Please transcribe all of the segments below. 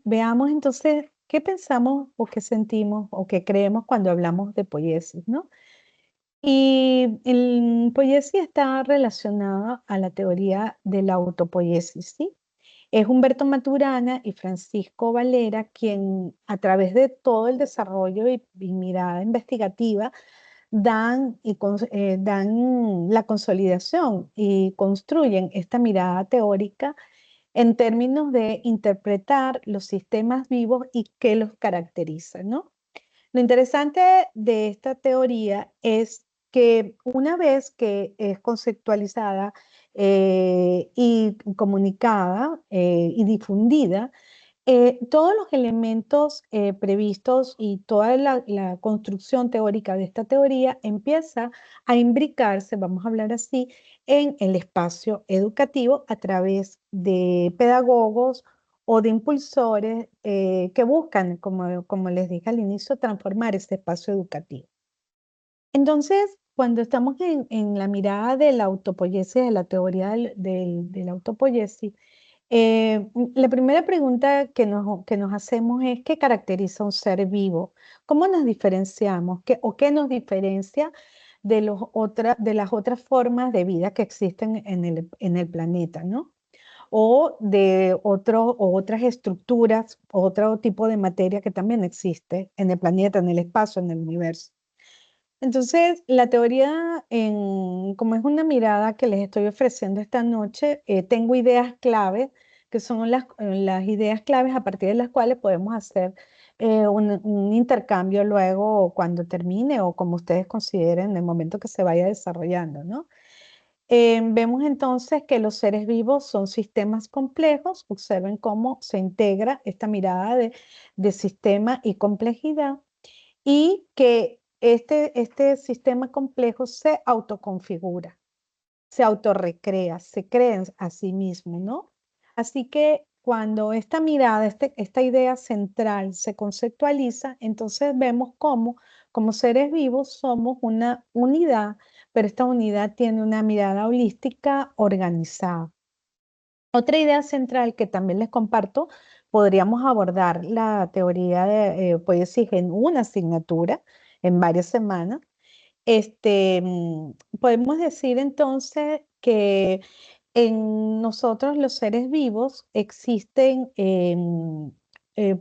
veamos entonces qué pensamos o qué sentimos o qué creemos cuando hablamos de poiesis, ¿no? Y el poiesis está relacionada a la teoría de la autopoiesis, ¿sí? Es Humberto Maturana y Francisco Valera quien a través de todo el desarrollo y mirada investigativa dan la consolidación y construyen esta mirada teórica en términos de interpretar los sistemas vivos y qué los caracteriza, ¿no? Lo interesante de esta teoría es que una vez que es conceptualizada y comunicada y difundida, todos los elementos previstos y toda la construcción teórica de esta teoría empieza a imbricarse, vamos a hablar así, en el espacio educativo a través de pedagogos o de impulsores que buscan, como les dije al inicio, transformar este espacio educativo. Entonces, cuando estamos en la mirada de la autopoiesis, de la teoría de la autopoiesis, la primera pregunta que nos hacemos es: ¿qué caracteriza un ser vivo? ¿Cómo nos diferenciamos? ¿Qué nos diferencia de las otras formas de vida que existen en el planeta, ¿no? O de otras estructuras, otro tipo de materia que también existe en el planeta, en el espacio, en el universo. Entonces, la teoría, como es una mirada que les estoy ofreciendo esta noche, tengo ideas claves, que son las ideas claves a partir de las cuales podemos hacer un intercambio luego cuando termine o como ustedes consideren en el momento que se vaya desarrollando, ¿no? Vemos entonces que los seres vivos son sistemas complejos. Observen cómo se integra esta mirada de sistema y complejidad y que este sistema complejo se autoconfigura, se autorrecrea, se crea a sí mismo, ¿no? Así que cuando esta mirada, esta idea central se conceptualiza, entonces vemos cómo como seres vivos somos una unidad, pero esta unidad tiene una mirada holística organizada. Otra idea central que también les comparto, podríamos abordar la teoría de poiesis en una asignatura, en varias semanas. Podemos decir entonces que en nosotros los seres vivos existen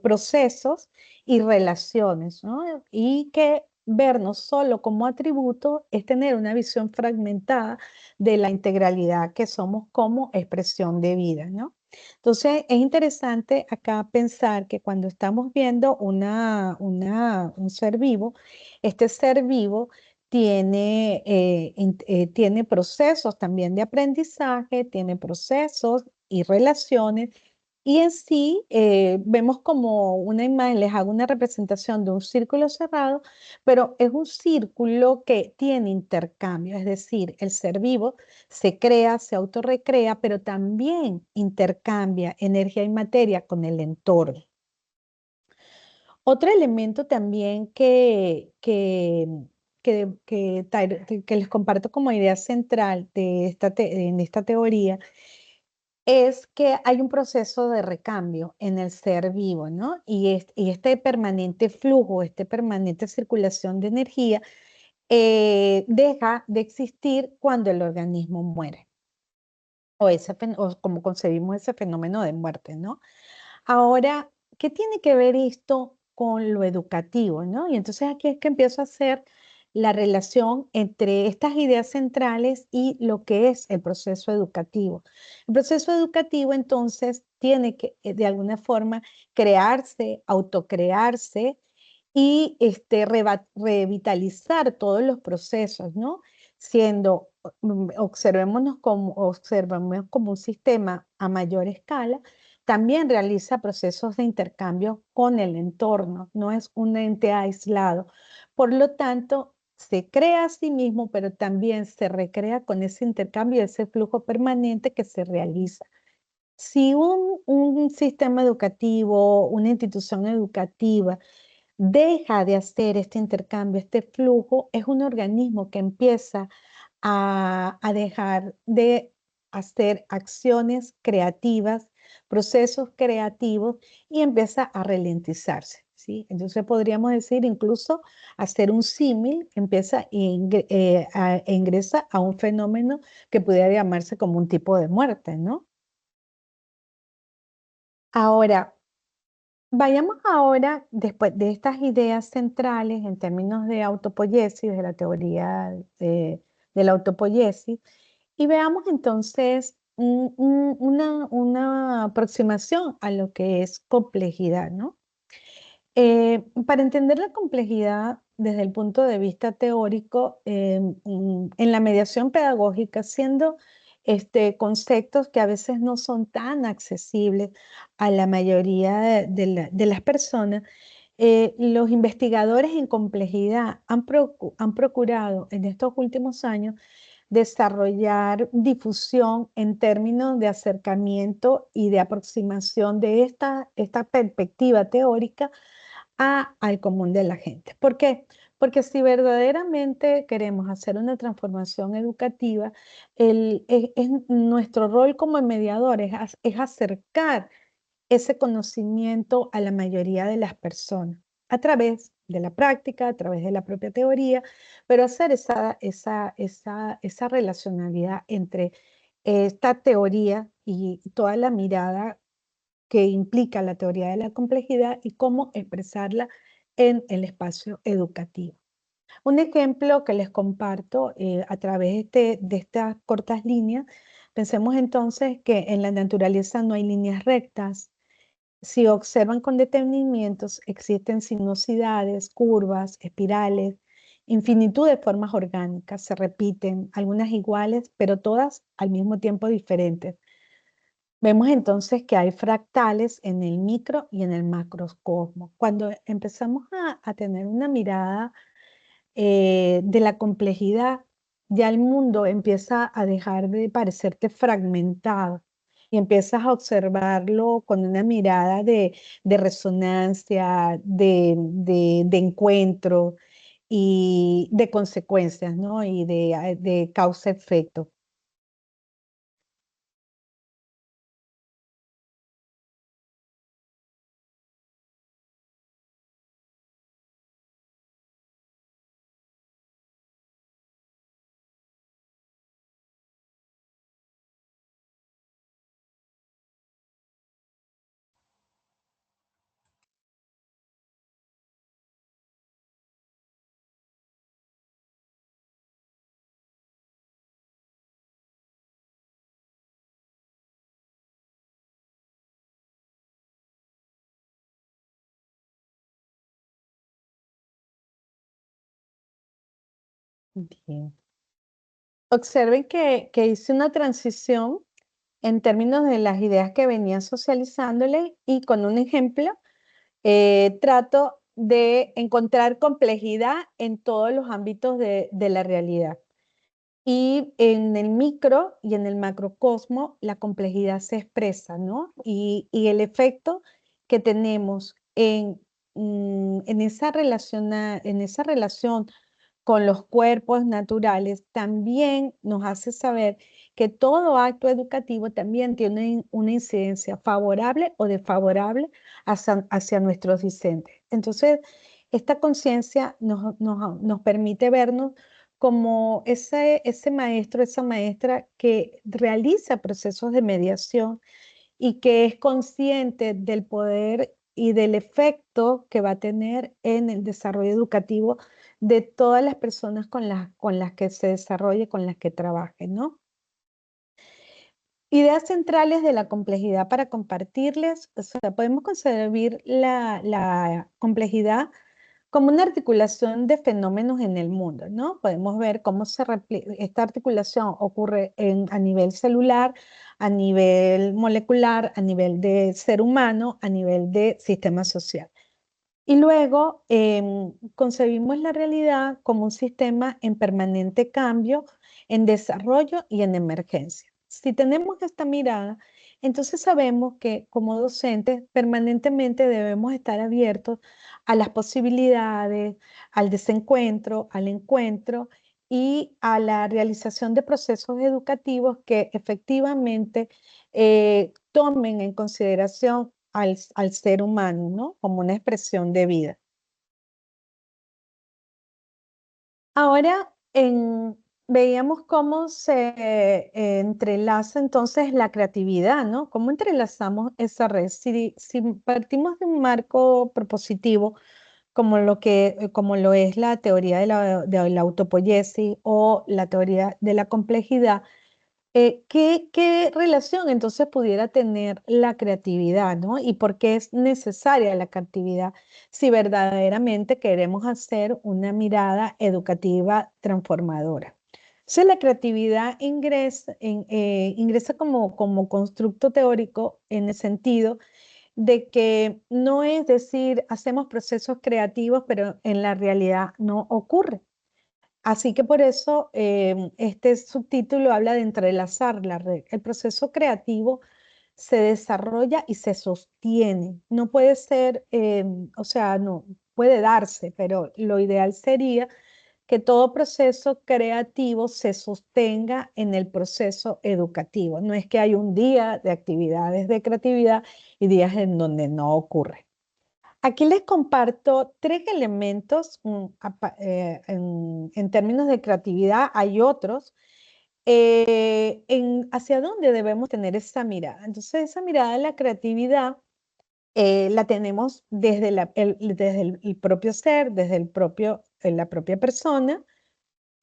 procesos y relaciones, ¿no? Y que vernos solo como atributo es tener una visión fragmentada de la integralidad que somos como expresión de vida, ¿no? Entonces, es interesante acá pensar que cuando estamos viendo un ser vivo, este ser vivo tiene procesos también de aprendizaje, tiene procesos y relaciones, y en sí vemos como una imagen, les hago una representación de un círculo cerrado, pero es un círculo que tiene intercambio, es decir, el ser vivo se crea, se autorrecrea, pero también intercambia energía y materia con el entorno. Otro elemento también que les comparto como idea central en esta teoría es que hay un proceso de recambio en el ser vivo, ¿no? Y este permanente flujo, esta permanente circulación de energía deja de existir cuando el organismo muere, o como concebimos ese fenómeno de muerte, ¿no? Ahora, ¿qué tiene que ver esto con lo educativo, no? Y entonces aquí es que empiezo a hacer la relación entre estas ideas centrales y lo que es el proceso educativo. El proceso educativo entonces tiene que, de alguna forma, crearse, autocrearse y revitalizar todos los procesos, ¿no? Siendo, observemos como un sistema a mayor escala, también realiza procesos de intercambio con el entorno, no es un ente aislado. Por lo tanto, se crea a sí mismo, pero también se recrea con ese intercambio, ese flujo permanente que se realiza. Si un sistema educativo, una institución educativa, deja de hacer este intercambio, este flujo, es un organismo que empieza a dejar de hacer acciones creativas procesos creativos y empieza a ralentizarse, ¿sí? Entonces podríamos decir incluso hacer un símil, empieza a ingresa a un fenómeno que pudiera llamarse como un tipo de muerte, ¿no? Ahora, vayamos ahora, después de estas ideas centrales en términos de autopoiesis, de la teoría de la autopoiesis, y veamos entonces una aproximación a lo que es complejidad, ¿no? Para entender la complejidad desde el punto de vista teórico, en la mediación pedagógica, siendo conceptos que a veces no son tan accesibles a la mayoría de las personas, los investigadores en complejidad han procurado en estos últimos años desarrollar difusión en términos de acercamiento y de aproximación de esta perspectiva teórica al común de la gente. ¿Por qué? Porque si verdaderamente queremos hacer una transformación educativa, nuestro rol como mediadores es acercar ese conocimiento a la mayoría de las personas a través de la práctica, a través de la propia teoría, pero hacer esa relacionalidad entre esta teoría y toda la mirada que implica la teoría de la complejidad y cómo expresarla en el espacio educativo. Un ejemplo que les comparto a través de estas cortas líneas, pensemos entonces que en la naturaleza no hay líneas rectas. Si observan con detenimientos, existen sinuosidades, curvas, espirales, infinitud de formas orgánicas, se repiten, algunas iguales, pero todas al mismo tiempo diferentes. Vemos entonces que hay fractales en el micro y en el macrocosmos. Cuando empezamos a tener una mirada de la complejidad, ya el mundo empieza a dejar de parecerte fragmentado y empiezas a observarlo con una mirada de resonancia, de encuentro y de consecuencias, ¿no? Y de causa-efecto. Bien. Observen que hice una transición en términos de las ideas que venía socializándole y con un ejemplo trato de encontrar complejidad en todos los ámbitos de la realidad. Y en el micro y en el macrocosmo la complejidad se expresa, ¿no? Y el efecto que tenemos en esa relación con los cuerpos naturales también nos hace saber que todo acto educativo también tiene una incidencia favorable o desfavorable hacia nuestros discentes. Entonces, esta conciencia nos permite vernos como ese maestro, esa maestra que realiza procesos de mediación y que es consciente del poder y del efecto que va a tener en el desarrollo educativo de todas las personas con las que se desarrolle, con las que trabaje, ¿no? Ideas centrales de la complejidad para compartirles, o sea, podemos concebir la complejidad como una articulación de fenómenos en el mundo, ¿no? Podemos ver cómo esta articulación ocurre a nivel celular, a nivel molecular, a nivel de ser humano, a nivel de sistema social. Y luego concebimos la realidad como un sistema en permanente cambio, en desarrollo y en emergencia. Si tenemos esta mirada, entonces sabemos que como docentes permanentemente debemos estar abiertos a las posibilidades, al desencuentro, al encuentro y a la realización de procesos educativos que efectivamente tomen en consideración al ser humano, ¿no? Como una expresión de vida. Ahora veíamos cómo se entrelaza entonces la creatividad, ¿no? ¿Cómo entrelazamos esa red? Si partimos de un marco propositivo, como lo es la teoría de la autopoiesis o la teoría de la complejidad, ¿qué relación entonces pudiera tener la creatividad, ¿no? Y por qué es necesaria la creatividad si verdaderamente queremos hacer una mirada educativa transformadora. Entonces, la creatividad ingresa como constructo teórico en el sentido de que no es decir, hacemos procesos creativos, pero en la realidad no ocurre. Así que por eso este subtítulo habla de entrelazar la red. El proceso creativo se desarrolla y se sostiene. No puede ser, o sea, no puede darse, pero lo ideal sería que todo proceso creativo se sostenga en el proceso educativo. No es que hay un día de actividades de creatividad y días en donde no ocurre. Aquí les comparto tres elementos en términos de creatividad. Hay otros hacia dónde debemos tener esa mirada. Entonces, esa mirada de la creatividad la tenemos desde el propio ser, la propia persona,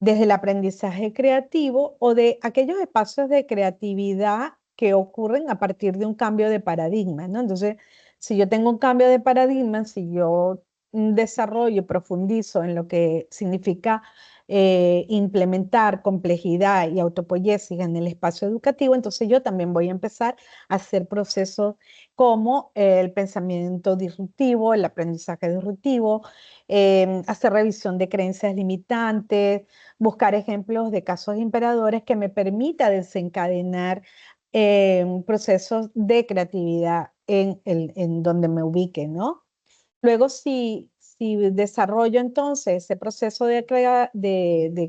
desde el aprendizaje creativo o de aquellos espacios de creatividad que ocurren a partir de un cambio de paradigma, ¿no? Entonces, si yo tengo un cambio de paradigma, si yo desarrollo, profundizo en lo que significa implementar complejidad y autopoiesis en el espacio educativo, entonces yo también voy a empezar a hacer procesos como el pensamiento disruptivo, el aprendizaje disruptivo, hacer revisión de creencias limitantes, buscar ejemplos de casos imperadores que me permita desencadenar procesos de creatividad en donde me ubique, ¿no? Luego, si desarrollo entonces ese proceso de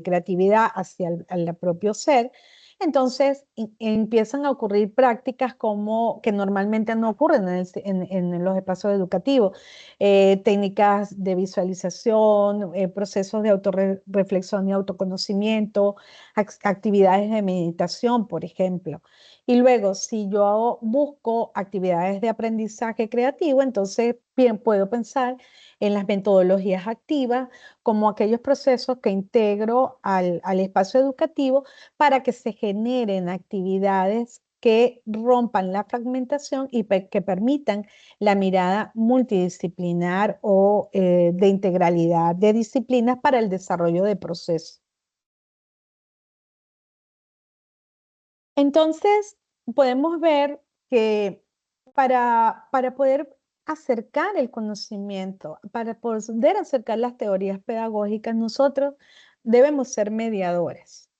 creatividad hacia el propio ser, entonces empiezan a ocurrir prácticas como que normalmente no ocurren en los espacios educativos, técnicas de visualización, procesos de autorreflexión y autoconocimiento, actividades de meditación, por ejemplo. Y luego, si yo busco actividades de aprendizaje creativo, entonces bien puedo pensar en las metodologías activas como aquellos procesos que integro al espacio educativo para que se generen actividades que rompan la fragmentación y que permitan la mirada multidisciplinar o de integralidad de disciplinas para el desarrollo de procesos. Entonces, podemos ver que para poder acercar el conocimiento, para poder acercar las teorías pedagógicas, nosotros debemos ser mediadores.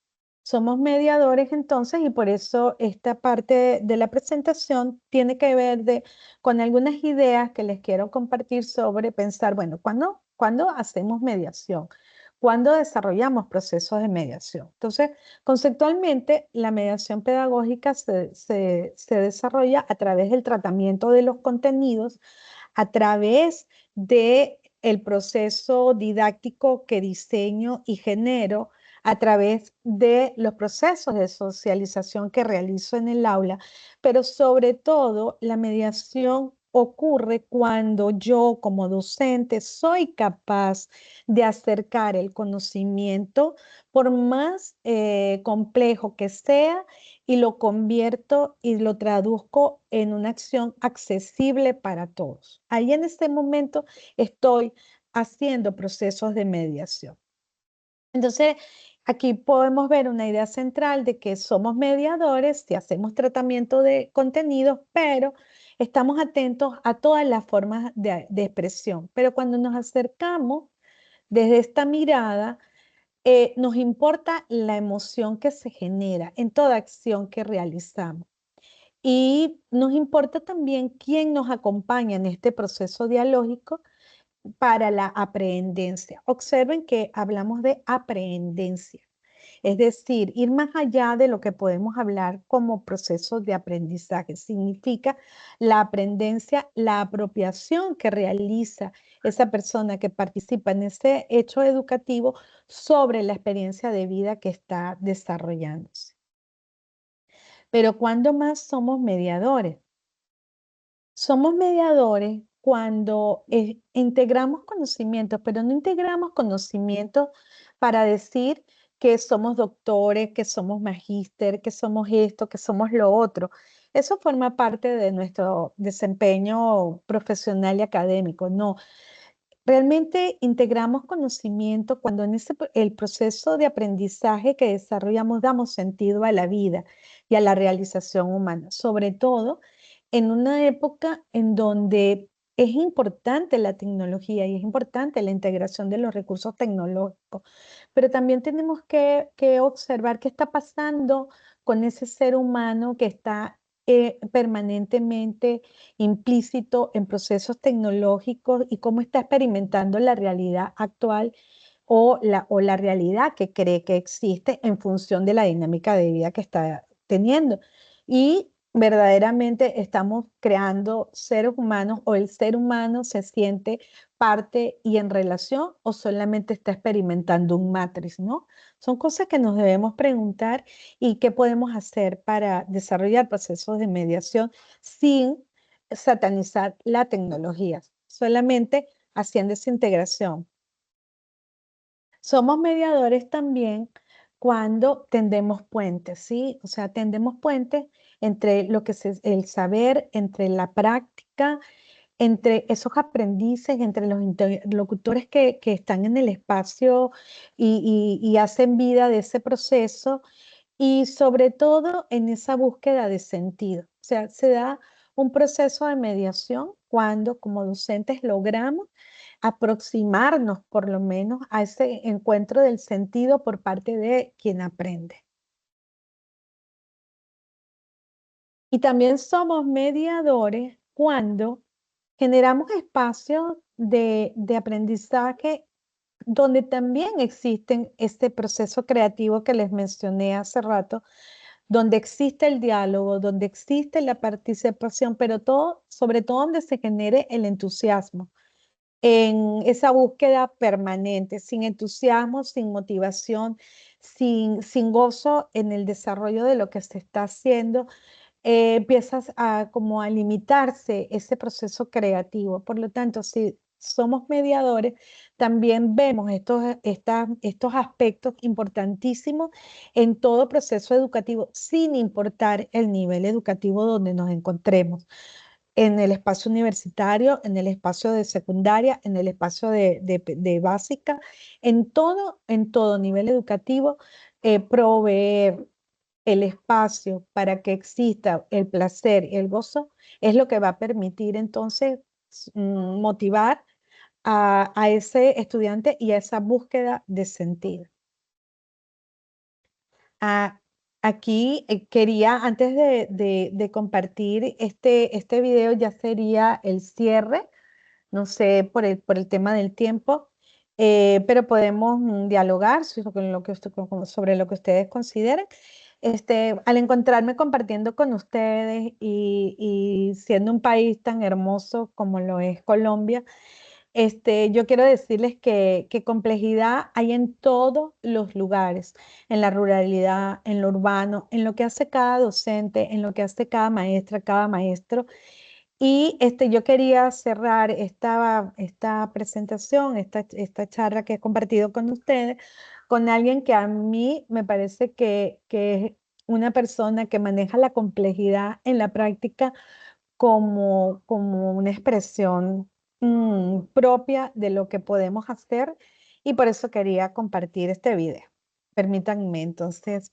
Somos mediadores entonces y por eso esta parte de la presentación tiene que ver con algunas ideas que les quiero compartir sobre pensar, bueno, ¿cuándo hacemos mediación? ¿Cuándo desarrollamos procesos de mediación? Entonces, conceptualmente, la mediación pedagógica se desarrolla a través del tratamiento de los contenidos, a través de el proceso didáctico que diseño y genero, a través de los procesos de socialización que realizo en el aula, pero sobre todo la mediación ocurre cuando yo como docente soy capaz de acercar el conocimiento, por más complejo que sea, y lo convierto y lo traduzco en una acción accesible para todos. Ahí en este momento estoy haciendo procesos de mediación. Entonces, aquí podemos ver una idea central de que somos mediadores si hacemos tratamiento de contenidos, pero estamos atentos a todas las formas de expresión. Pero cuando nos acercamos desde esta mirada, nos importa la emoción que se genera en toda acción que realizamos. Y nos importa también quién nos acompaña en este proceso dialógico para la aprehendencia. Observen que hablamos de aprehendencia. Es decir, ir más allá de lo que podemos hablar como proceso de aprendizaje. Significa la aprendencia, la apropiación que realiza esa persona que participa en ese hecho educativo sobre la experiencia de vida que está desarrollándose. Pero ¿cuándo más somos mediadores? Somos mediadores cuando integramos conocimientos, pero no integramos conocimientos para decir que somos doctores, que somos magíster, que somos esto, que somos lo otro. Eso forma parte de nuestro desempeño profesional y académico. No, realmente integramos conocimiento cuando en el proceso de aprendizaje que desarrollamos damos sentido a la vida y a la realización humana, sobre todo en una época en donde es importante la tecnología y es importante la integración de los recursos tecnológicos, pero también tenemos que observar qué está pasando con ese ser humano que está permanentemente implícito en procesos tecnológicos y cómo está experimentando la realidad actual o la realidad que cree que existe en función de la dinámica de vida que está teniendo. Y verdaderamente estamos creando seres humanos o el ser humano se siente parte y en relación o solamente está experimentando un matrix, ¿no? Son cosas que nos debemos preguntar y qué podemos hacer para desarrollar procesos de mediación sin satanizar la tecnología, solamente haciendo esa integración. Somos mediadores también cuando tendemos puentes, ¿sí? O sea, tendemos puentes entre lo que es el saber, entre la práctica, entre esos aprendices, entre los interlocutores que están en el espacio y hacen vida de ese proceso y sobre todo en esa búsqueda de sentido. O sea, se da un proceso de mediación cuando como docentes logramos aproximarnos por lo menos a ese encuentro del sentido por parte de quien aprende. Y también somos mediadores cuando generamos espacios de aprendizaje donde también existen este proceso creativo que les mencioné hace rato, donde existe el diálogo, donde existe la participación, pero todo, sobre todo donde se genere el entusiasmo en esa búsqueda permanente, sin entusiasmo, sin motivación, sin gozo en el desarrollo de lo que se está haciendo, empiezas a como a limitarse ese proceso creativo. Por lo tanto, si somos mediadores, también vemos estos aspectos importantísimos en todo proceso educativo, sin importar el nivel educativo donde nos encontremos en el espacio universitario, en el espacio de secundaria, en el espacio de básica, en todo nivel educativo, proveer el espacio para que exista el placer y el gozo es lo que va a permitir entonces motivar a ese estudiante y a esa búsqueda de sentido. Ah, aquí quería, antes de compartir este video, ya sería el cierre, no sé, por el tema del tiempo, pero podemos dialogar sobre lo que ustedes consideren. Al encontrarme compartiendo con ustedes y siendo un país tan hermoso como lo es Colombia, yo quiero decirles que complejidad hay en todos los lugares, en la ruralidad, en lo urbano, en lo que hace cada docente, en lo que hace cada maestra, cada maestro. Y yo quería cerrar esta presentación, esta charla que he compartido con ustedes, con alguien que a mí me parece que es una persona que maneja la complejidad en la práctica como una expresión propia de lo que podemos hacer y por eso quería compartir este video. Permítanme entonces.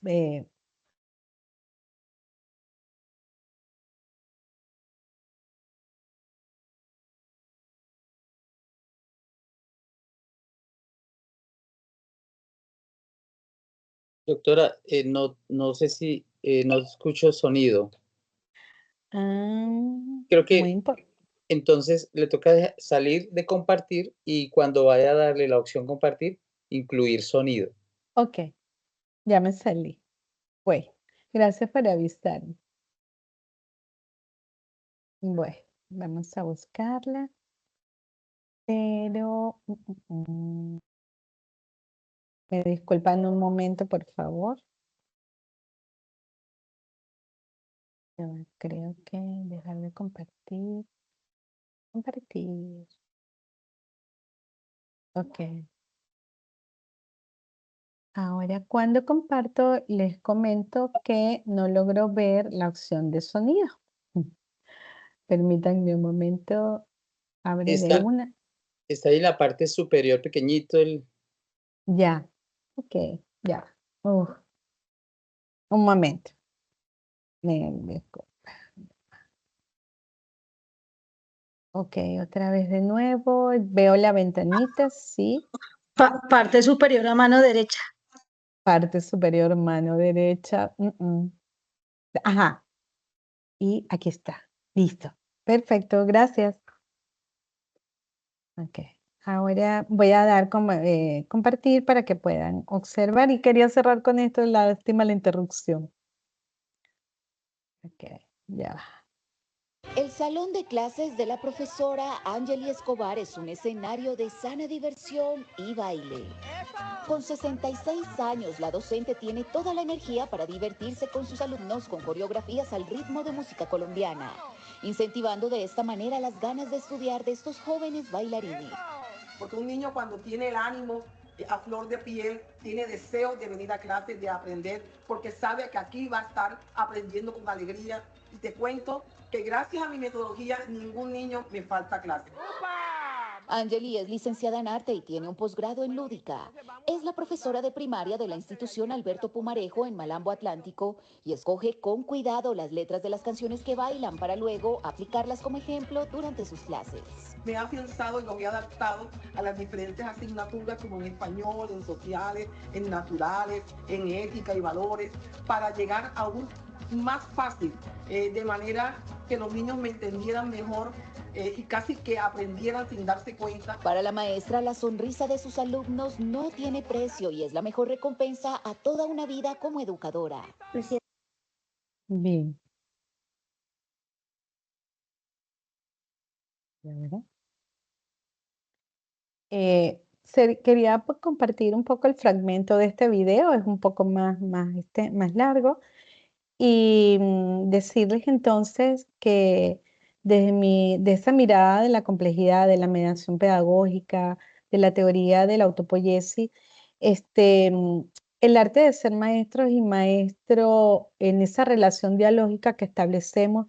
Doctora, no sé si no escucho sonido. Creo Muy que importante. entonces le toca salir de compartir y cuando vaya a darle la opción compartir, incluir sonido. Ok. Ya me salí. Fue. Gracias por avisarme. Bueno, vamos a buscarla. Pero, me disculpan un momento, por favor. Yo creo que dejar de compartir. Compartir. Ok. Ahora, cuando comparto, les comento que no logro ver la opción de sonido. Permítanme un momento, abriré Está, una. está ahí en la parte superior, pequeñito, el, Ya, ok, ya. Uf, un momento. Disculpa. Ok, otra vez de nuevo. Veo la ventanita, sí. Parte superior a mano derecha. Parte superior, mano derecha. Ajá. Y aquí está. Listo. Perfecto, gracias. Ok. Ahora voy a dar como, compartir para que puedan observar y quería cerrar con esto, lástima la interrupción. Ok, ya va. El salón de clases de la profesora Angeli Escobar es un escenario de sana diversión y baile. Con 66 años, la docente tiene toda la energía para divertirse con sus alumnos con coreografías al ritmo de música colombiana, incentivando de esta manera las ganas de estudiar de estos jóvenes bailarines. Porque un niño cuando tiene el ánimo a flor de piel, tiene deseo de venir a clases, de aprender, porque sabe que aquí va a estar aprendiendo con alegría. Y te cuento que gracias a mi metodología, ningún niño me falta clase. Angeli es licenciada en arte y tiene un posgrado en lúdica. Es la profesora de primaria de la institución Alberto Pumarejo en Malambo Atlántico y escoge con cuidado las letras de las canciones que bailan para luego aplicarlas como ejemplo durante sus clases. Me he afianzado y lo he adaptado a las diferentes asignaturas como en español, en sociales, en naturales, en ética y valores, para llegar a un más fácil, de manera que los niños me entendieran mejor y casi que aprendieran sin darse cuenta. Para la maestra, la sonrisa de sus alumnos no tiene precio y es la mejor recompensa a toda una vida como educadora. Bien. Ya verá. Quería pues, compartir un poco el fragmento de este video, es un poco más largo, y decirles entonces que de esa mirada de la complejidad, de la mediación pedagógica, de la teoría de la autopoiesis, el arte de ser maestros y maestro en esa relación dialógica que establecemos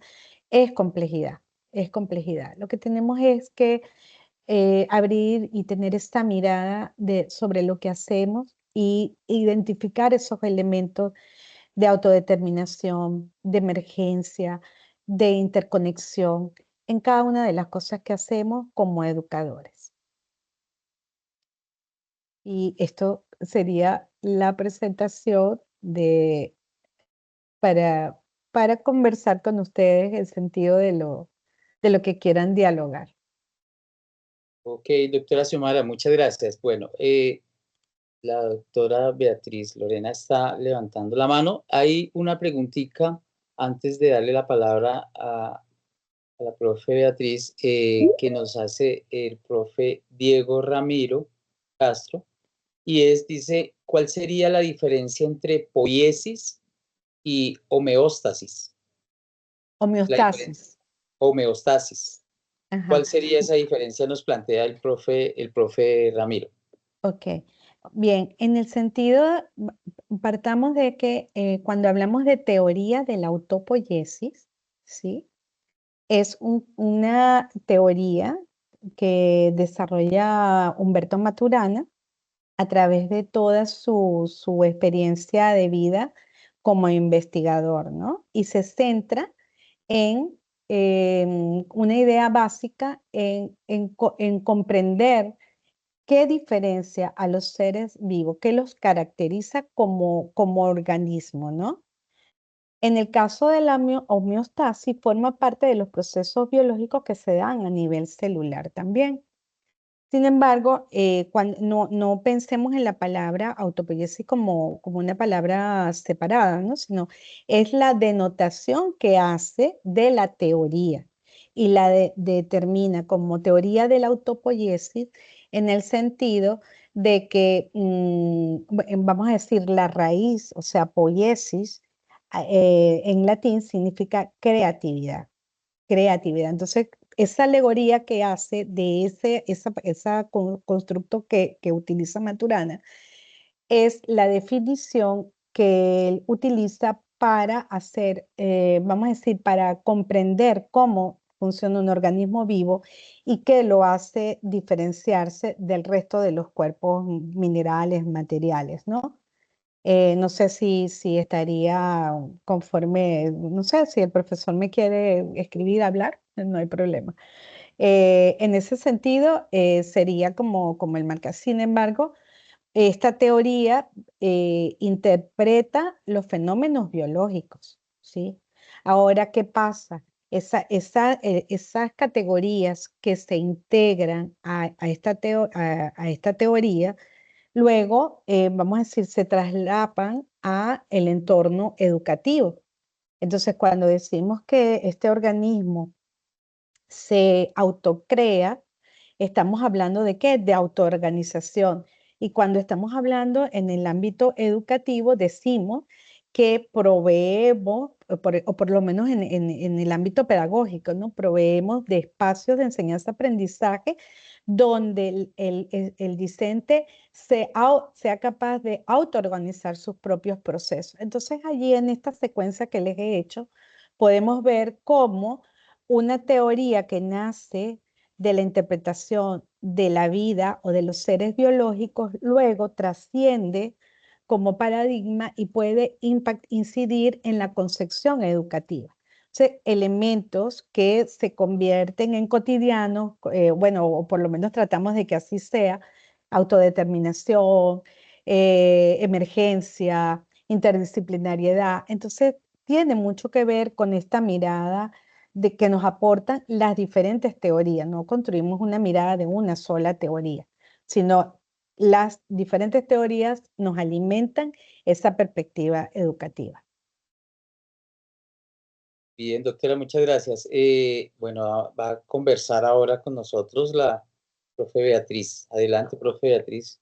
es complejidad, es complejidad. Lo que tenemos es que abrir y tener esta mirada sobre lo que hacemos y identificar esos elementos de autodeterminación, de emergencia, de interconexión en cada una de las cosas que hacemos como educadores. Y esto sería la presentación para, para conversar con ustedes en el sentido de lo que quieran dialogar. Ok, doctora Xiomara, muchas gracias. Bueno, la doctora Beatriz Lorena está levantando la mano. Hay una preguntita antes de darle la palabra a la profe Beatriz que nos hace el profe Diego Ramiro Castro y dice, ¿cuál sería la diferencia entre poiesis y homeostasis? La diferencia, Homeostasis. homeostasis. Ajá. ¿Cuál sería esa diferencia? Nos plantea el profe Ramiro. Ok, bien, en el sentido, partamos de que cuando hablamos de teoría de la autopoiesis, ¿sí? Es una teoría que desarrolla Humberto Maturana a través de toda su experiencia de vida como investigador, ¿no? Y se centra en una idea básica en comprender qué diferencia a los seres vivos, qué los caracteriza como organismo, ¿no? En el caso de la homeostasis, forma parte de los procesos biológicos que se dan a nivel celular también. Sin embargo, no pensemos en la palabra autopoiesis como una palabra separada, ¿no? Sino es la denotación que hace de la teoría y determina como teoría de la autopoiesis en el sentido de que, vamos a decir, la raíz, o sea, poiesis, en latín significa creatividad. Entonces, esa alegoría que hace de ese constructo que utiliza Maturana es la definición que él utiliza para hacer, vamos a decir, para comprender cómo funciona un organismo vivo y que lo hace diferenciarse del resto de los cuerpos minerales, materiales, ¿no? No sé si estaría conforme, no sé, si el profesor me quiere escribir, hablar, no hay problema. En ese sentido, sería como el marca. Sin embargo, esta teoría interpreta los fenómenos biológicos, ¿sí? Ahora, ¿qué pasa? Esas categorías que se integran a esta teoría, luego, vamos a decir, se traslapan a el entorno educativo. Entonces, cuando decimos que este organismo se autocrea, estamos hablando de ¿qué? De autoorganización. Y cuando estamos hablando en el ámbito educativo, decimos que proveemos, o por lo menos en el ámbito pedagógico, ¿no? Proveemos de espacios de enseñanza-aprendizaje donde el discente sea capaz de autoorganizar sus propios procesos. Entonces, allí en esta secuencia que les he hecho, podemos ver cómo una teoría que nace de la interpretación de la vida o de los seres biológicos, luego trasciende como paradigma y puede incidir en la concepción educativa. Entonces, elementos que se convierten en cotidianos, bueno, o por lo menos tratamos de que así sea: autodeterminación, emergencia, interdisciplinariedad. Entonces, tiene mucho que ver con esta mirada de que nos aportan las diferentes teorías. No construimos una mirada de una sola teoría, sino las diferentes teorías nos alimentan esa perspectiva educativa. Bien, doctora, muchas gracias. Bueno, va a conversar ahora con nosotros la profe Beatriz. Adelante, profe Beatriz.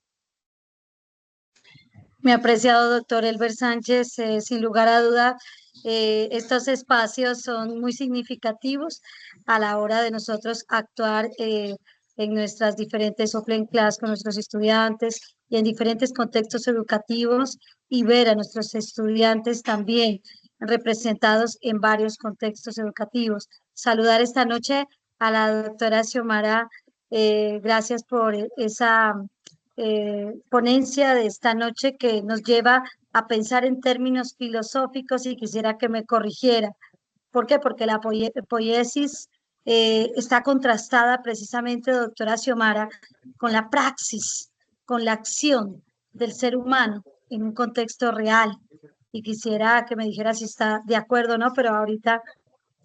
Mi apreciado doctor Elber Sánchez, sin lugar a duda, estos espacios son muy significativos a la hora de nosotros actuar en nuestras diferentes open class con nuestros estudiantes y en diferentes contextos educativos, y ver a nuestros estudiantes también representados en varios contextos educativos. Saludar esta noche a la doctora Xiomara, gracias por esa ponencia de esta noche que nos lleva a pensar en términos filosóficos, y quisiera que me corrigiera. ¿Por qué? Porque la poiesis está contrastada precisamente, doctora Xiomara, con la praxis, con la acción del ser humano en un contexto real. Y quisiera que me dijera si está de acuerdo o no, pero ahorita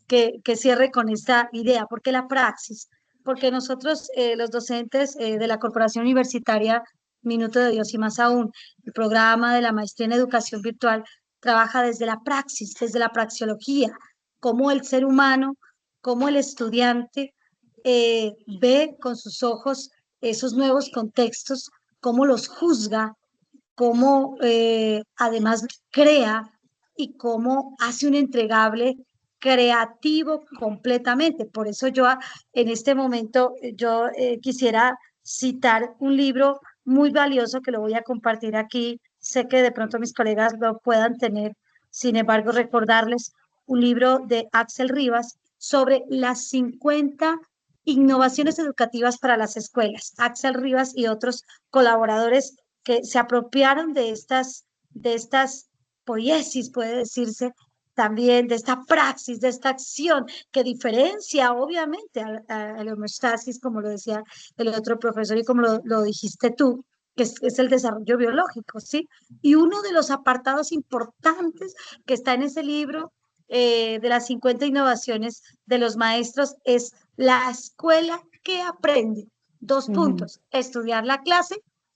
que cierre con esta idea. ¿Por qué la praxis? Porque nosotros, los docentes de la Corporación Universitaria Minuto de Dios y más aún, el programa de la maestría en educación virtual, trabaja desde la praxis, desde la praxeología, cómo el ser humano, cómo el estudiante ve con sus ojos esos nuevos contextos, cómo los juzga, cómo además crea y cómo hace un entregable creativo completamente. Por eso yo en este momento yo quisiera citar un libro muy valioso que lo voy a compartir aquí. Sé que de pronto mis colegas lo puedan tener, sin embargo, recordarles un libro de Axel Rivas sobre las 50 innovaciones educativas para las escuelas. Axel Rivas y otros colaboradores que se apropiaron de estas poiesis, puede decirse, también de esta praxis, de esta acción que diferencia obviamente a la homeostasis, como lo decía el otro profesor y como lo dijiste tú, que es el desarrollo biológico, ¿sí? Y uno de los apartados importantes que está en ese libro de las 50 innovaciones de los maestros es la escuela que aprende. 2 Ujú. puntos, estudiar la clase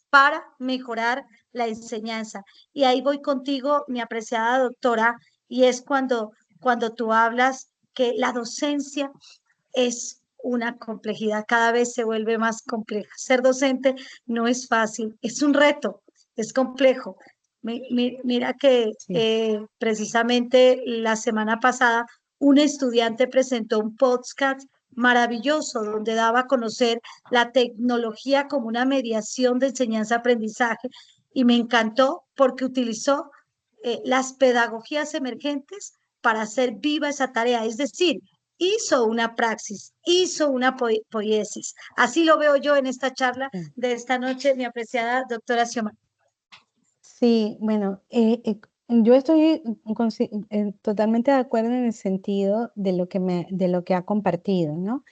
para mejorar la enseñanza. Y ahí voy contigo, mi apreciada doctora, y es cuando tú hablas que la docencia es una complejidad, cada vez se vuelve más compleja. Ser docente no es fácil, es un reto, es complejo. Mira que Sí. precisamente la semana pasada un estudiante presentó un podcast maravilloso donde daba a conocer la tecnología como una mediación de enseñanza-aprendizaje y me encantó porque utilizó las pedagogías emergentes para hacer viva esa tarea, es decir, hizo una praxis, hizo una poiesis. Así lo veo yo en esta charla Sí. de esta noche, mi apreciada doctora Xiomara. Sí, bueno, yo estoy totalmente de acuerdo en el sentido de de lo que ha compartido, ¿no?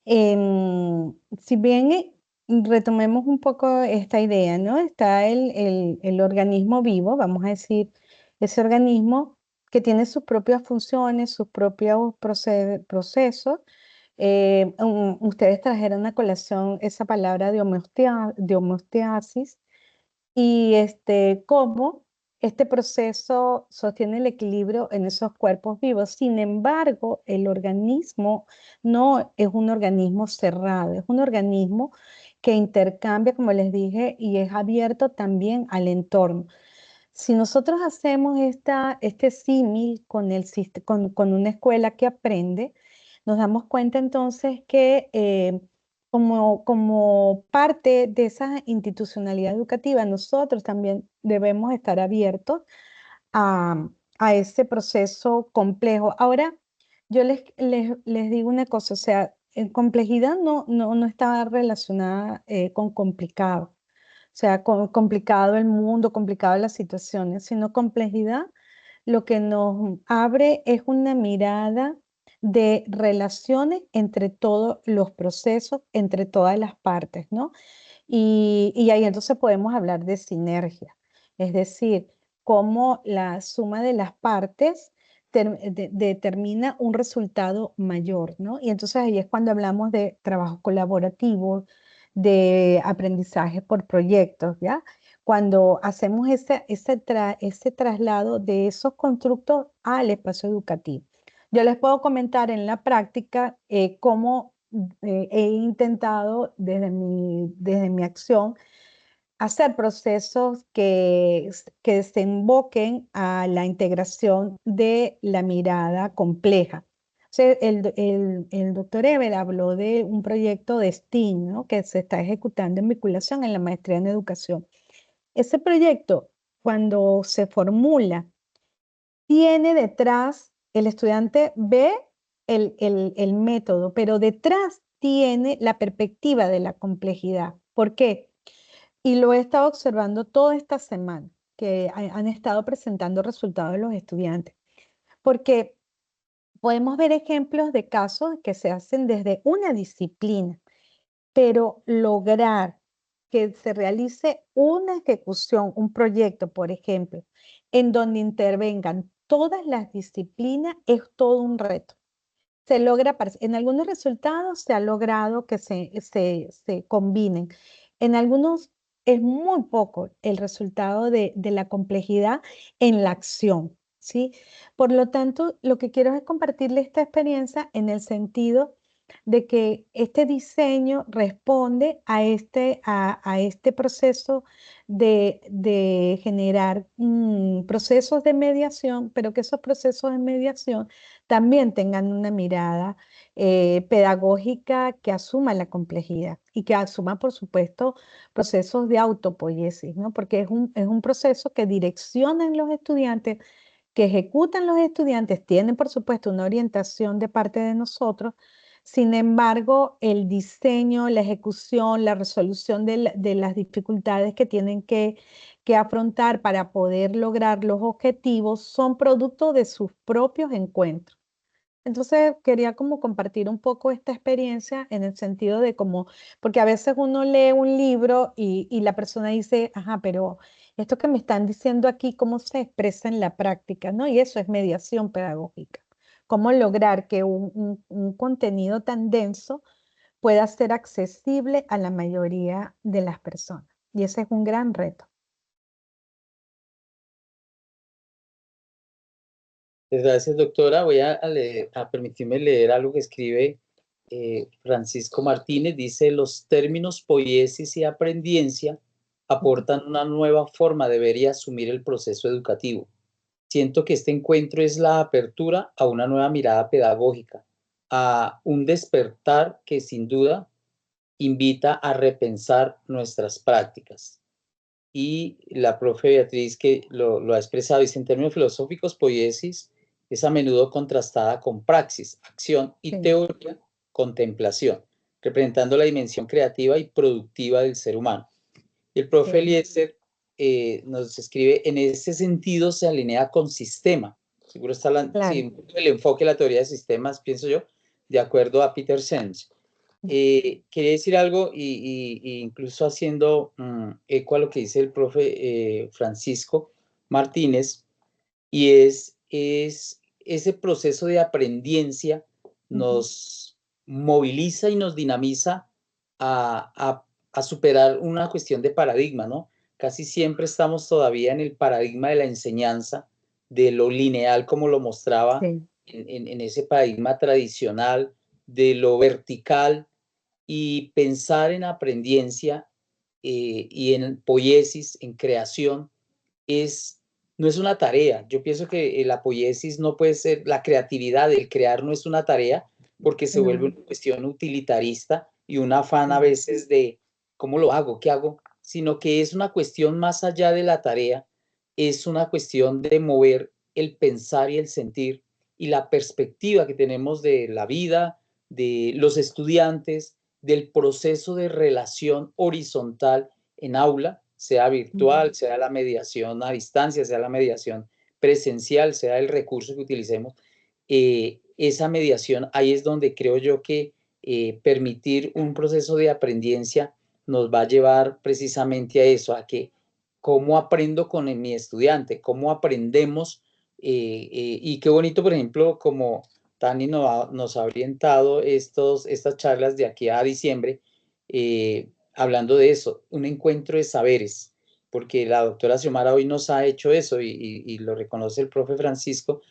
Si bien retomemos un poco esta idea, ¿no? Está el organismo vivo, vamos a decir, ese organismo que tiene sus propias funciones, sus propios procesos. Ustedes trajeron a colación esa palabra de homeostasis y cómo este proceso sostiene el equilibrio en esos cuerpos vivos. Sin embargo, el organismo no es un organismo cerrado, es un organismo que intercambia, como les dije, y es abierto también al entorno. Si nosotros hacemos este símil con una escuela que aprende, nos damos cuenta entonces que como parte de esa institucionalidad educativa, nosotros también debemos estar abiertos a, a ese proceso complejo. Ahora, yo les digo una cosa, o sea, en complejidad no está relacionada con complicado. O sea, complicado el mundo, complicado las situaciones, sino complejidad, lo que nos abre es una mirada de relaciones entre todos los procesos, entre todas las partes, ¿no? Y ahí entonces podemos hablar de sinergia, es decir, cómo la suma de las partes determina un resultado mayor, ¿no? Y entonces ahí es cuando hablamos de trabajo colaborativo, de aprendizaje por proyectos, ¿ya? Cuando hacemos ese traslado de esos constructos al espacio educativo. Yo les puedo comentar en la práctica cómo he intentado desde mi acción hacer procesos que desemboquen a la integración de la mirada compleja. O sea, el doctor Eber habló de un proyecto de STEAM, ¿no? Que se está ejecutando en vinculación en la maestría en educación. Ese proyecto, cuando se formula, tiene detrás, el estudiante ve el método, pero detrás tiene la perspectiva de la complejidad. ¿Por qué? Y lo he estado observando toda esta semana, que han estado presentando resultados de los estudiantes, porque podemos ver ejemplos de casos que se hacen desde una disciplina, pero lograr que se realice una ejecución, un proyecto, por ejemplo, en donde intervengan todas las disciplinas, es todo un reto. Se logra, en algunos resultados se ha logrado que se combinen. En algunos es muy poco el resultado de la complejidad en la acción, ¿sí? Por lo tanto, lo que quiero es compartirle esta experiencia en el sentido de que este diseño responde a este proceso de generar procesos de mediación, pero que esos procesos de mediación también tengan una mirada pedagógica que asuma la complejidad y que asuma, por supuesto, procesos de autopoiesis, ¿no? Porque es un proceso que direccionan los estudiantes, que ejecutan los estudiantes, tienen, por supuesto, una orientación de parte de nosotros. Sin embargo, el diseño, la ejecución, la resolución de las dificultades que tienen que afrontar para poder lograr los objetivos son producto de sus propios encuentros. Entonces quería como compartir un poco esta experiencia en el sentido de como, porque a veces uno lee un libro y la persona dice, ajá, pero esto que me están diciendo aquí, ¿cómo se expresa en la práctica? ¿No? Y eso es mediación pedagógica. Cómo lograr que un contenido tan denso pueda ser accesible a la mayoría de las personas. Y ese es un gran reto. Gracias, doctora. Voy a permitirme leer algo que escribe Francisco Martínez. Dice, los términos poiesis y aprendiencia aportan una nueva forma de ver y asumir el proceso educativo. Siento que este encuentro es la apertura a una nueva mirada pedagógica, a un despertar que sin duda invita a repensar nuestras prácticas. Y la profe Beatriz, que lo ha expresado, dice, en términos filosóficos, poiesis es a menudo contrastada con praxis, acción y teoría, contemplación, representando la dimensión creativa y productiva del ser humano. Y el profe Eliezer nos escribe, en ese sentido se alinea con sistema. Seguro está el enfoque de la teoría de sistemas, pienso yo, de acuerdo a Peter Senge. Quería decir algo y incluso haciendo eco a lo que dice el profe Francisco Martínez, y es ese proceso de aprendiencia nos moviliza y nos dinamiza a superar una cuestión de paradigma, ¿no? Casi siempre estamos todavía en el paradigma de la enseñanza, de lo lineal, como lo mostraba en ese paradigma tradicional, de lo vertical, y pensar en aprendiencia y en poiesis, en creación, no es una tarea. Yo pienso que la poiesis no puede ser, la creatividad, el crear no es una tarea porque se vuelve una cuestión utilitarista y un afán a veces de ¿cómo lo hago? ¿Qué hago? Sino que es una cuestión más allá de la tarea, es una cuestión de mover el pensar y el sentir y la perspectiva que tenemos de la vida, de los estudiantes, del proceso de relación horizontal en aula, sea virtual, sea la mediación a distancia, sea la mediación presencial, sea el recurso que utilicemos. Esa mediación, ahí es donde creo yo que permitir un proceso de aprendencia nos va a llevar precisamente a eso, a que cómo aprendo con mi estudiante, cómo aprendemos, y qué bonito, por ejemplo, como Tani nos ha orientado estas charlas de aquí a diciembre, hablando de eso, un encuentro de saberes, porque la doctora Xiomara hoy nos ha hecho eso y lo reconoce el profe Francisco.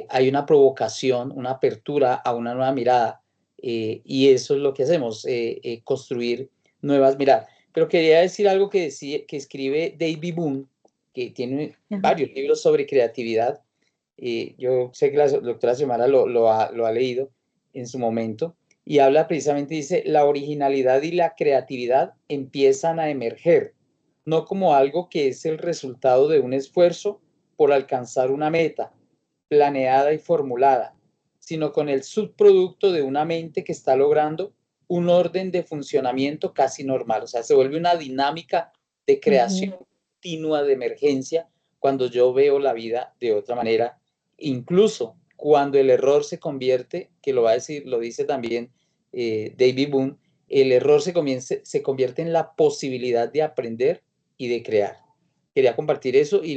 Hay una provocación, una apertura a una nueva mirada, y eso es lo que hacemos, construir nuevas miradas. Pero quería decir algo que escribe David Boone, que tiene varios libros sobre creatividad. Yo sé que la doctora Xiomara lo ha leído en su momento, y habla precisamente, dice, la originalidad y la creatividad empiezan a emerger, no como algo que es el resultado de un esfuerzo por alcanzar una meta planeada y formulada, sino con el subproducto de una mente que está logrando un orden de funcionamiento casi normal. O sea, se vuelve una dinámica de creación continua, de emergencia, cuando yo veo la vida de otra manera, incluso cuando el error se convierte, que lo dice también David Boone, el error se convierte en la posibilidad de aprender y de crear. Quería compartir eso y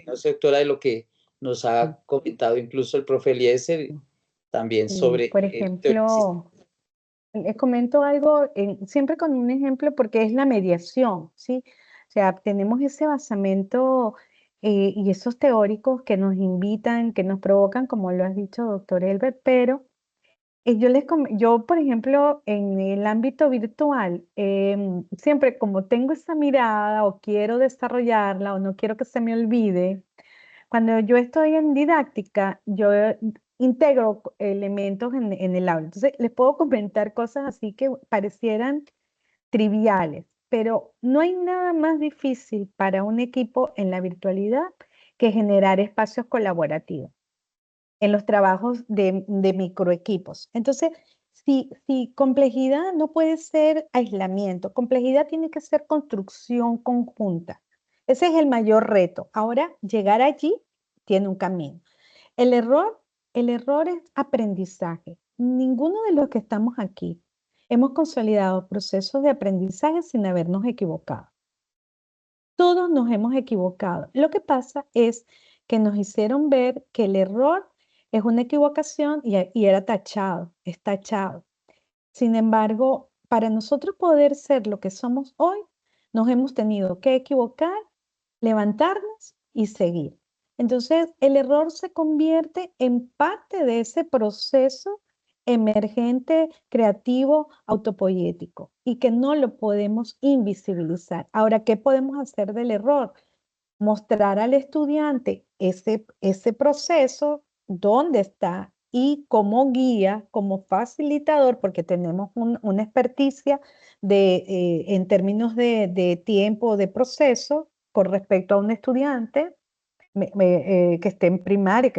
no sé, doctora, de lo que nos ha comentado incluso el profe Eliezer también sobre... Por ejemplo, les comento algo siempre con un ejemplo porque es la mediación, ¿sí? O sea, tenemos ese basamento y esos teóricos que nos invitan, que nos provocan, como lo has dicho, doctor Elbert, pero yo, por ejemplo, en el ámbito virtual, siempre como tengo esa mirada o quiero desarrollarla o no quiero que se me olvide, cuando yo estoy en didáctica, yo integro elementos en el aula. Entonces, les puedo comentar cosas así que parecieran triviales, pero no hay nada más difícil para un equipo en la virtualidad que generar espacios colaborativos en los trabajos de microequipos. Entonces, si complejidad no puede ser aislamiento, complejidad tiene que ser construcción conjunta. Ese es el mayor reto. Ahora, llegar allí tiene un camino. El error es aprendizaje. Ninguno de los que estamos aquí hemos consolidado procesos de aprendizaje sin habernos equivocado. Todos nos hemos equivocado. Lo que pasa es que nos hicieron ver que el error es una equivocación y era tachado, es tachado. Sin embargo, para nosotros poder ser lo que somos hoy, nos hemos tenido que equivocar, levantarnos y seguir. Entonces, el error se convierte en parte de ese proceso emergente, creativo, autopoético y que no lo podemos invisibilizar. Ahora, ¿qué podemos hacer del error? Mostrar al estudiante ese proceso, dónde está y como guía, como facilitador, porque tenemos una experticia en términos de tiempo, de proceso, con respecto a un estudiante que esté en primaria,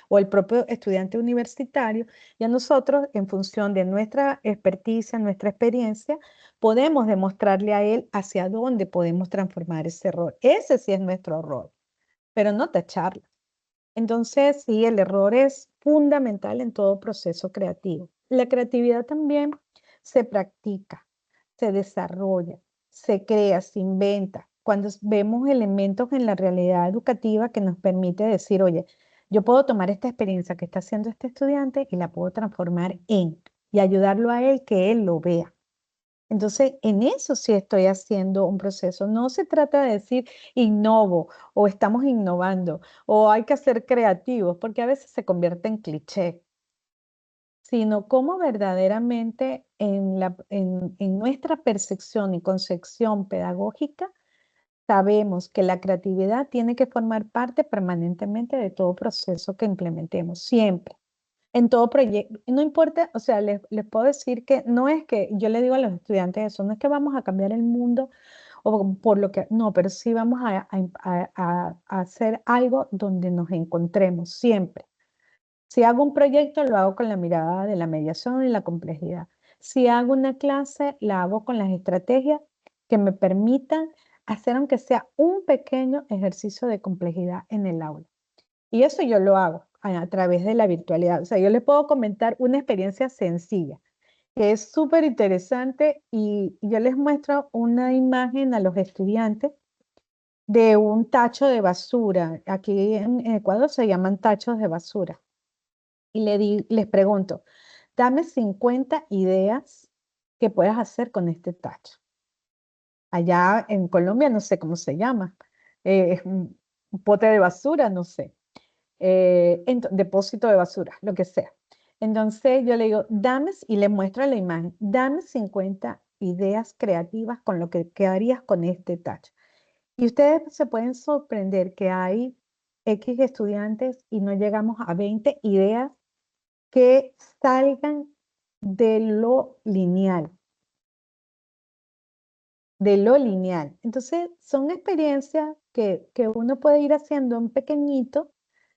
o el propio estudiante universitario, y a nosotros, en función de nuestra experticia, nuestra experiencia, podemos demostrarle a él hacia dónde podemos transformar ese error. Ese sí es nuestro rol, pero no tacharlo. Entonces, sí, el error es fundamental en todo proceso creativo. La creatividad también se practica, se desarrolla, se crea, se inventa. Cuando vemos elementos en la realidad educativa que nos permite decir, oye, yo puedo tomar esta experiencia que está haciendo este estudiante y la puedo transformar y ayudarlo a él que él lo vea. Entonces, en eso sí estoy haciendo un proceso. No se trata de decir innovo o estamos innovando o hay que ser creativos, porque a veces se convierte en cliché, sino cómo verdaderamente en nuestra percepción y concepción pedagógica sabemos que la creatividad tiene que formar parte permanentemente de todo proceso que implementemos, siempre. En todo proyecto, no importa, o sea, les puedo decir que no es que yo le digo a los estudiantes eso, no es que vamos a cambiar el mundo o por lo que, no, pero sí vamos a hacer algo donde nos encontremos siempre. Si hago un proyecto, lo hago con la mirada de la mediación y la complejidad. Si hago una clase, la hago con las estrategias que me permitan hacer, aunque sea un pequeño ejercicio de complejidad en el aula. Y eso yo lo hago a través de la virtualidad. O sea, yo les puedo comentar una experiencia sencilla, que es súper interesante y yo les muestro una imagen a los estudiantes de un tacho de basura. Aquí en Ecuador se llaman tachos de basura. Y les pregunto, dame 50 ideas que puedas hacer con este tacho. Allá en Colombia no sé cómo se llama. Es un pote de basura, no sé. Depósito de basura, lo que sea. Entonces yo le digo, y le muestro la imagen, dame 50 ideas creativas con lo que harías con este tacho. Y ustedes se pueden sorprender que hay X estudiantes y no llegamos a 20 ideas que salgan de lo lineal. De lo lineal. Entonces, son experiencias que uno puede ir haciendo en pequeñito,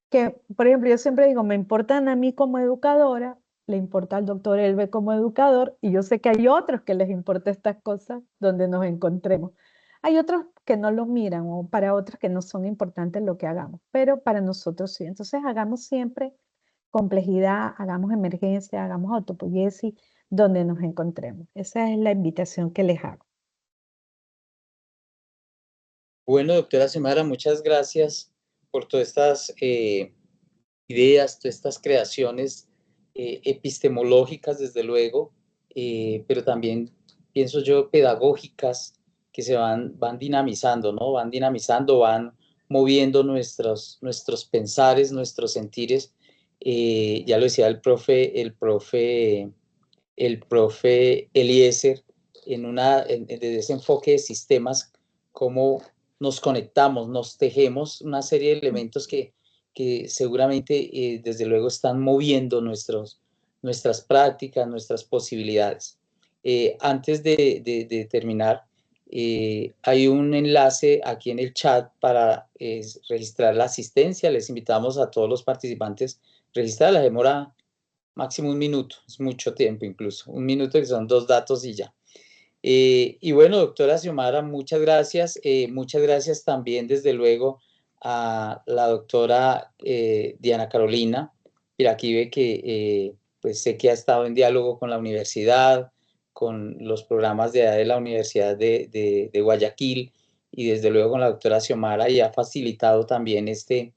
que, por ejemplo, yo siempre digo, me importan a mí como educadora, le importa al doctor Elbe como educador, y yo sé que hay otros que les importa estas cosas donde nos encontremos. Hay otros que no los miran, o para otros que no son importantes lo que hagamos, pero para nosotros sí. Entonces, hagamos siempre complejidad, hagamos emergencia, hagamos autopoiesis, donde nos encontremos. Esa es la invitación que les hago. Bueno, doctora Xiomara, muchas gracias por todas estas ideas, todas estas creaciones epistemológicas, desde luego, pero también, pienso yo, pedagógicas que se van dinamizando, ¿no? Van dinamizando, van moviendo nuestros pensares, nuestros sentires. Ya lo decía el profe Eliezer, desde ese enfoque de sistemas, cómo nos conectamos, nos tejemos una serie de elementos que seguramente, desde luego, están moviendo nuestras prácticas, nuestras posibilidades. Antes de terminar, hay un enlace aquí en el chat para registrar la asistencia. Les invitamos a todos los participantes a registrar. La demora máximo 1 minuto, es mucho tiempo incluso, 1 minuto que son 2 datos y ya. Y bueno, doctora Xiomara, muchas gracias. Muchas gracias también, desde luego, a la doctora Diana Carolina Piraquive, que pues sé que ha estado en diálogo con la universidad, con los programas de edad de la Universidad de Guayaquil, y desde luego con la doctora Xiomara, y ha facilitado también este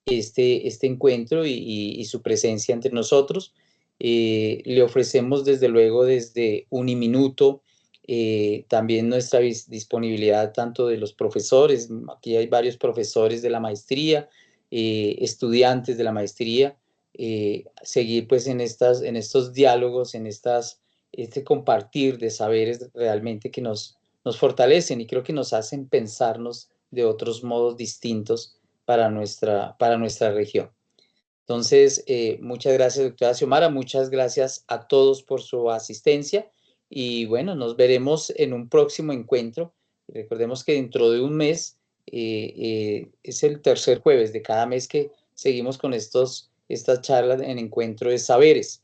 encuentro y su presencia entre nosotros. Le ofrecemos desde luego desde Uniminuto también nuestra disponibilidad tanto de los profesores, aquí hay varios profesores de la maestría, estudiantes de la maestría, seguir pues en estos diálogos, este compartir de saberes realmente que nos fortalecen y creo que nos hacen pensarnos de otros modos distintos para nuestra región. Entonces, muchas gracias, doctora Xiomara, muchas gracias a todos por su asistencia y bueno, nos veremos en un próximo encuentro. Recordemos que dentro de un mes es el tercer jueves de cada mes que seguimos con estas charlas en encuentro de saberes.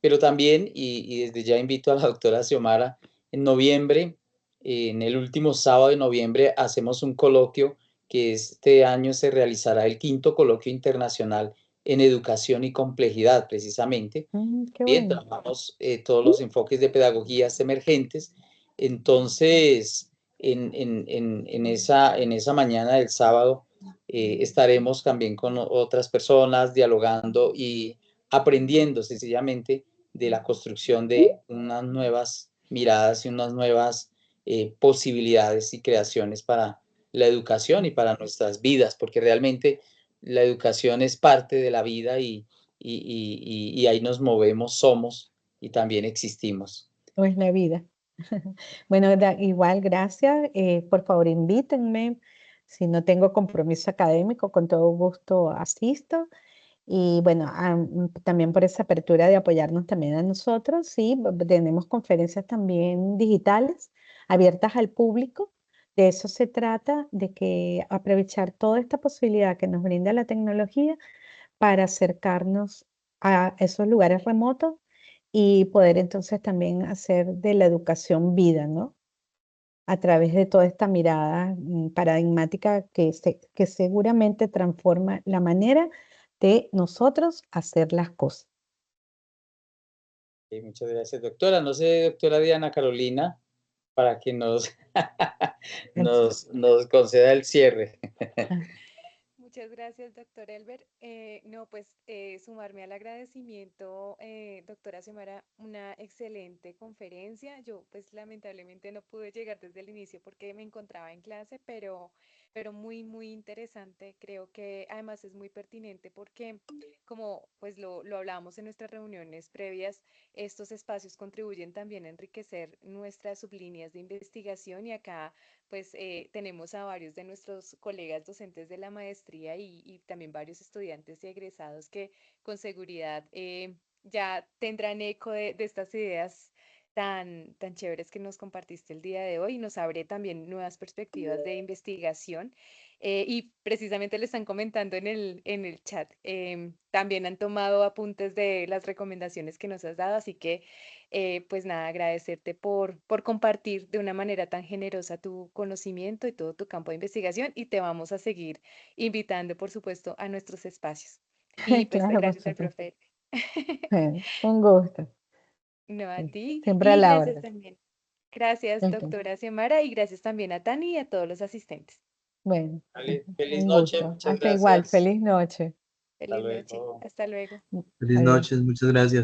Pero también, y desde ya invito a la doctora Xiomara, en noviembre, en el último sábado de noviembre, hacemos un coloquio que este año se realizará el 5º coloquio internacional en educación y complejidad, precisamente. Qué Bien, bueno. trabajamos todos los enfoques de pedagogías emergentes. Entonces, en esa mañana del sábado estaremos también con otras personas dialogando y aprendiendo sencillamente de la construcción de unas nuevas miradas y unas nuevas posibilidades y creaciones para la educación y para nuestras vidas, porque realmente la educación es parte de la vida y ahí nos movemos, somos y también existimos. No es la vida. Bueno, igual, gracias. Por favor, invítenme. Si no tengo compromiso académico, con todo gusto asisto. Y bueno, también por esa apertura de apoyarnos también a nosotros. Sí, tenemos conferencias también digitales abiertas al público. De eso se trata, de que aprovechar toda esta posibilidad que nos brinda la tecnología para acercarnos a esos lugares remotos y poder entonces también hacer de la educación vida, ¿no? A través de toda esta mirada paradigmática que seguramente transforma la manera de nosotros hacer las cosas. Muchas gracias, doctora. No sé, doctora Diana Carolina, para que nos conceda el cierre. Muchas gracias, doctor Elber. No, pues sumarme al agradecimiento, doctora Xiomara, una excelente conferencia. Yo pues lamentablemente no pude llegar desde el inicio porque me encontraba en clase, pero muy, muy interesante. Creo que además es muy pertinente porque como pues lo hablábamos en nuestras reuniones previas, estos espacios contribuyen también a enriquecer nuestras sublíneas de investigación y acá pues tenemos a varios de nuestros colegas docentes de la maestría y también varios estudiantes y egresados que con seguridad ya tendrán eco de estas ideas tan chéveres que nos compartiste el día de hoy y nos abre también nuevas perspectivas de investigación. Y precisamente le están comentando en el chat, también han tomado apuntes de las recomendaciones que nos has dado, así que pues nada, agradecerte por compartir de una manera tan generosa tu conocimiento y todo tu campo de investigación y te vamos a seguir invitando, por supuesto, a nuestros espacios. Y pues Claro, por gracias al supuesto. profe. Un gusto. No, a Sí, ti siempre a y la gracias orden. también. Gracias, Ok, doctora Xiomara, y gracias también a Tani y a todos los asistentes. bueno, Vale, feliz un noche, gusto. muchas Hasta igual, gracias. feliz noche. Hasta Feliz noche. luego. Hasta luego. Feliz Adiós. noches, muchas gracias.